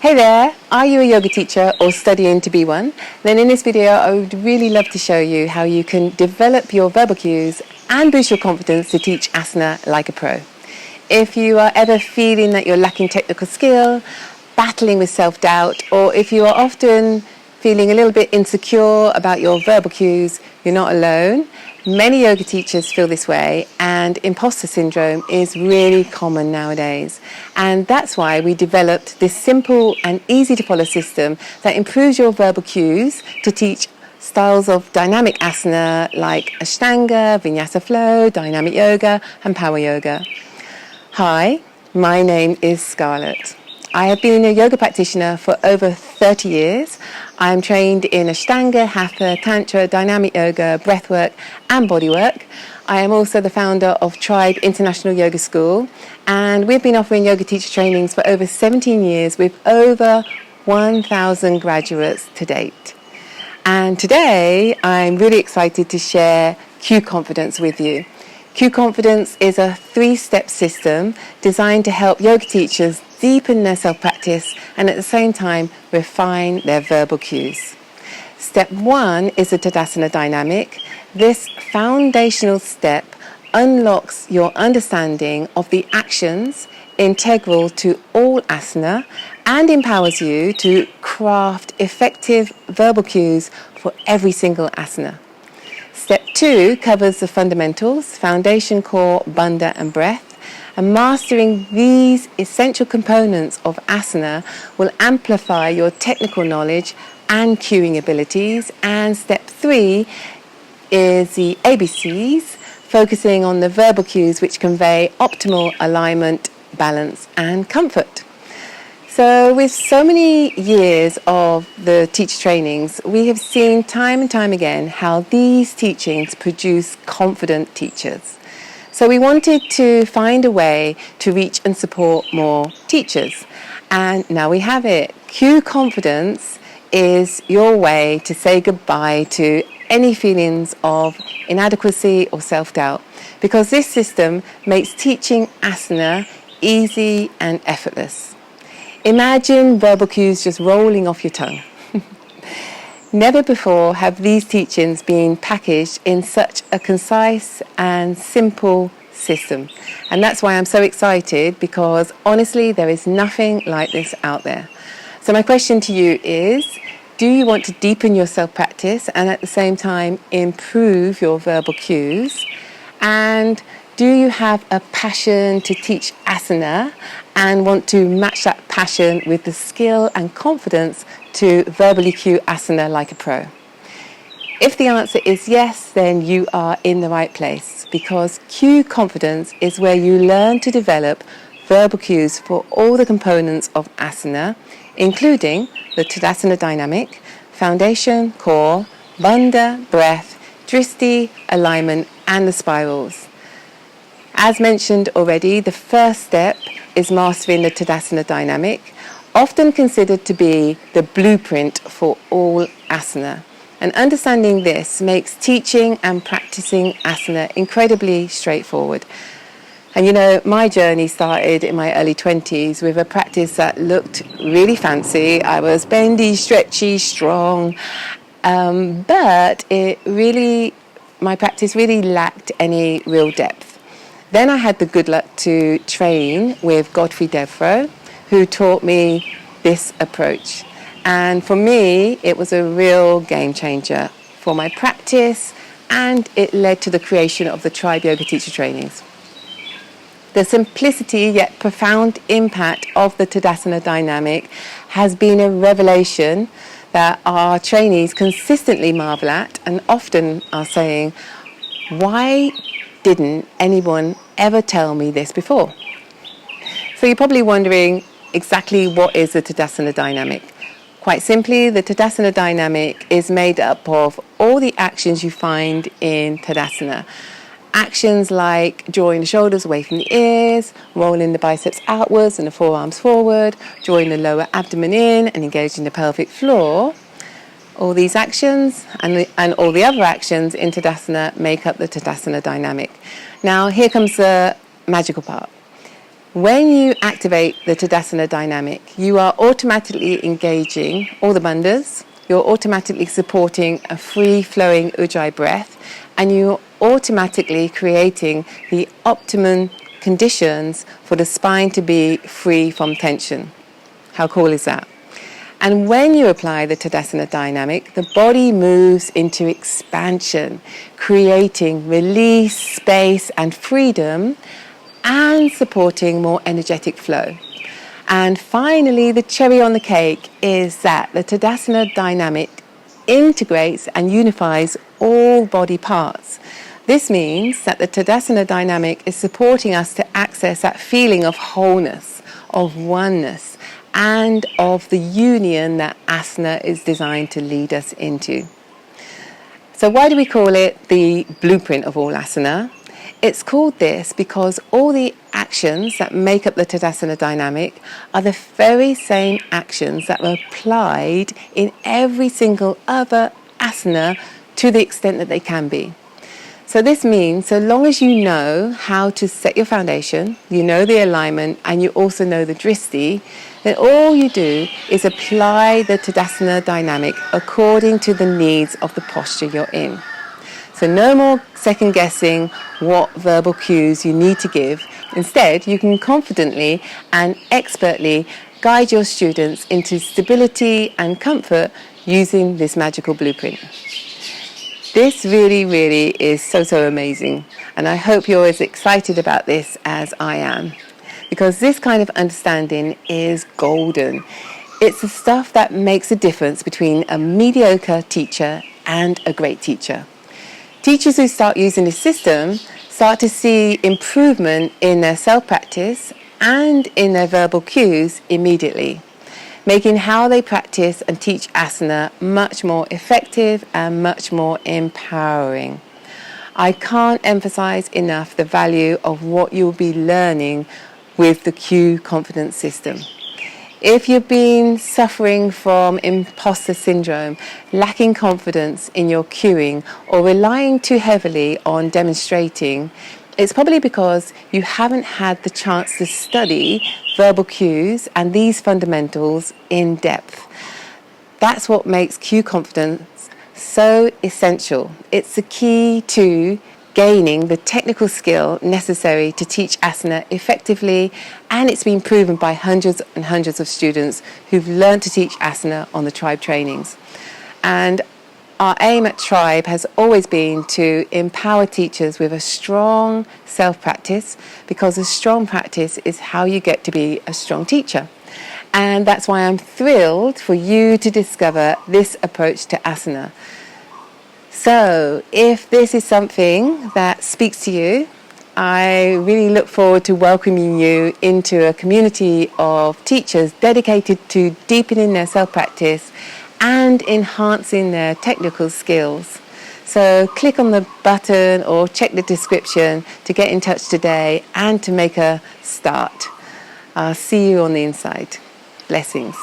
Hey there, are you a yoga teacher or studying to be one? Then in this video I would really love to show you how you can develop your verbal cues and boost your confidence to teach asana like a pro. If you are ever feeling that you're lacking technical skill, battling with self-doubt, or if you are often feeling a little bit insecure about your verbal cues, you're not alone. Many yoga teachers feel this way, and imposter syndrome is really common nowadays. And that's why we developed this simple and easy to follow system that improves your verbal cues to teach styles of dynamic asana like Ashtanga, Vinyasa flow, dynamic yoga, and power yoga. Hi, my name is Scarlett. I have been a yoga practitioner for over 30 years. I am trained in Ashtanga, Hatha, Tantra, Dynamic Yoga, Breathwork and Bodywork. I am also the founder of Tribe International Yoga School, and we've been offering yoga teacher trainings for over 17 years with over 1,000 graduates to date. And today I'm really excited to share Cue Confidence with you. Cue Confidence is a 3-step system designed to help yoga teachers deepen their self-practice and at the same time refine their verbal cues. Step 1 is the Tadasana dynamic. This foundational step unlocks your understanding of the actions integral to all asana and empowers you to craft effective verbal cues for every single asana. Step 2 covers the fundamentals, foundation, core, bandha and breath. And mastering these essential components of asana will amplify your technical knowledge and cueing abilities. And step 3 is the ABCs, focusing on the verbal cues which convey optimal alignment, balance and comfort. So with so many years of the teacher trainings, we have seen time and time again how these teachings produce confident teachers. So we wanted to find a way to reach and support more teachers. And now we have it. Cue Confidence is your way to say goodbye to any feelings of inadequacy or self-doubt, because this system makes teaching asana easy and effortless. Imagine verbal cues just rolling off your tongue. Never before have these teachings been packaged in such a concise and simple system. And that's why I'm so excited, because honestly, there is nothing like this out there. So my question to you is, do you want to deepen your self-practice and at the same time improve your verbal cues? And do you have a passion to teach asana and want to match that passion with the skill and confidence to verbally cue asana like a pro? If the answer is yes, then you are in the right place, because Cue Confidence is where you learn to develop verbal cues for all the components of asana, including the Tadasana dynamic, foundation, core, bandha, breath, drishti, alignment and the spirals. As mentioned already, the first step is mastering the Tadasana dynamic, often considered to be the blueprint for all asana. And understanding this makes teaching and practicing asana incredibly straightforward. And you know, my journey started in my early 20s with a practice that looked really fancy. I was bendy, stretchy, strong, but my practice really lacked any real depth. Then I had the good luck to train with Godfrey Devro, who taught me this approach. And for me, it was a real game changer for my practice, and it led to the creation of the Tribe Yoga Teacher Trainings. The simplicity yet profound impact of the Tadasana dynamic has been a revelation that our trainees consistently marvel at and often are saying, why didn't anyone ever tell me this before? So you're probably wondering exactly what is the Tadasana dynamic. Quite simply, the Tadasana dynamic is made up of all the actions you find in Tadasana. Actions like drawing the shoulders away from the ears, rolling the biceps outwards and the forearms forward, drawing the lower abdomen in and engaging the pelvic floor. All these actions and all the other actions in Tadasana make up the Tadasana dynamic. Now, here comes the magical part. When you activate the Tadasana dynamic, you are automatically engaging all the bandhas, you're automatically supporting a free-flowing Ujjayi breath, and you're automatically creating the optimum conditions for the spine to be free from tension. How cool is that? And when you apply the Tadasana dynamic, the body moves into expansion, creating release, space, and freedom, and supporting more energetic flow. And finally, the cherry on the cake is that the Tadasana dynamic integrates and unifies all body parts. This means that the Tadasana dynamic is supporting us to access that feeling of wholeness, of oneness, and of the union that asana is designed to lead us into. So why do we call it the blueprint of all asana? It's called this because all the actions that make up the Tadasana dynamic are the very same actions that were applied in every single other asana to the extent that they can be. So this means so long as you know how to set your foundation, you know the alignment, and you also know the dristi, then all you do is apply the Tadasana dynamic according to the needs of the posture you're in. So no more second guessing what verbal cues you need to give. Instead, you can confidently and expertly guide your students into stability and comfort using this magical blueprint. This really is so amazing, and I hope you're as excited about this as I am, because this kind of understanding is golden. It's the stuff that makes a difference between a mediocre teacher and a great teacher. Teachers who start using this system start to see improvement in their self-practice and in their verbal cues immediately, making how they practice and teach asana much more effective and much more empowering. I can't emphasize enough the value of what you'll be learning with the cue confidence system. If you've been suffering from imposter syndrome, lacking confidence in your cueing, or relying too heavily on demonstrating, it's probably because you haven't had the chance to study verbal cues and these fundamentals in depth. That's what makes cue confidence so essential. It's the key to gaining the technical skill necessary to teach asana effectively, and it's been proven by hundreds and hundreds of students who've learned to teach asana on the Tribe trainings. And our aim at Tribe has always been to empower teachers with a strong self-practice, because a strong practice is how you get to be a strong teacher. And that's why I'm thrilled for you to discover this approach to asana. So if this is something that speaks to you, I really look forward to welcoming you into a community of teachers dedicated to deepening their self-practice and enhancing their technical skills. So click on the button or check the description to get in touch today and to make a start. I'll see you on the inside. Blessings.